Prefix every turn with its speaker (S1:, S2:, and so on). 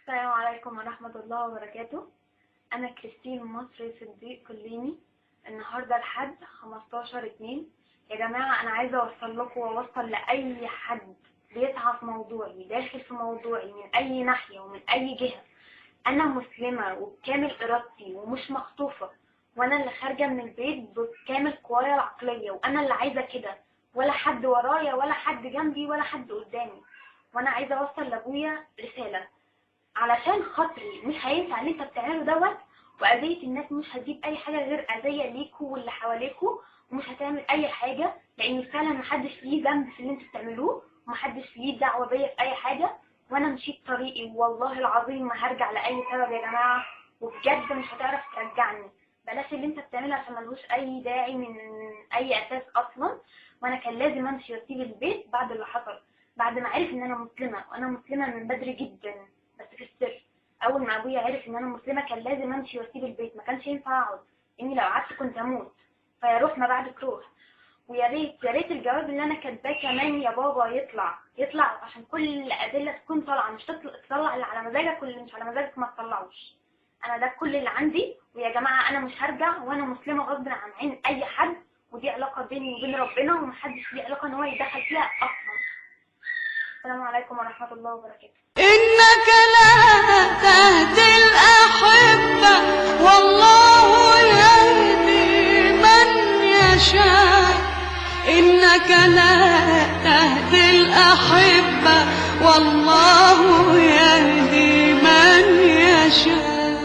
S1: السلام عليكم ورحمة الله وبركاته. أنا كريستين مصري صديق كليني. النهاردة الحد 15/2. يا جماعة أنا عايزة أوصل لكم وأوصل لأي حد بيسعى في موضوعي، داخل في موضوعي من أي ناحية ومن أي جهة. أنا مسلمة وبكامل إرادتي ومش مخطوفة، وأنا اللي خارجة من البيت بكامل قوايا العقلية، وأنا اللي عايزة كده، ولا حد ورايا ولا حد جنبي ولا حد قدامي. وأنا عايزة أوصل لأبويا رسالة علشان خاطري. مش هينفع اللي انت بتعمله دوت، واذية الناس مش هتجيب اي حاجة غير اذية ليكوا واللي حواليكوا، ومش هتعمل اي حاجة، لان فعلا محدش ليه ذنب في اللي انتوا بتعملوه، ومحدش ليه دعوة بيا في اي حاجة. وانا مشيت طريقي والله العظيم ما هرجع لاي سبب يا جماعة، وبجد مش هتعرف ترجعني. بلاش اللي انت بتعمله عشان ملهوش اي داعي من اي اساس اصلا. وانا كان لازم امشي واسيب البيت بعد اللي حصل، بعد ما عرف ان انا مسلمة، وانا مسلمة من بدري جدا بس في السر. اول ما ابويا عرف ان انا مسلمه كان لازم امشي واسيب البيت، ما كانش ينفع اقعد، اني لو قعدت كنت اموت. فيا روح ما بعدك روح. ويا ريت يا ريت الجواب اللي انا كاتباه كمان يا بابا يطلع عشان كل الادله تكون طالعه، مش تطلع اللي على مزاجك واللي مش على مزاجك ما تطلعوش. انا ده كل اللي عندي، ويا جماعه انا مش هرجع، وانا مسلمه غصب عن عين اي حد، ودي علاقه بيني وبين ربنا، ومحدش ليه علاقه ان هو يتدخل فيها اصلا. السلام عليكم ورحمه الله وبركاته.
S2: إنك لا تهدي الأحبة والله يهدي من يشاء. إنك لا تهدي الأحبة والله يهدي من يشاء.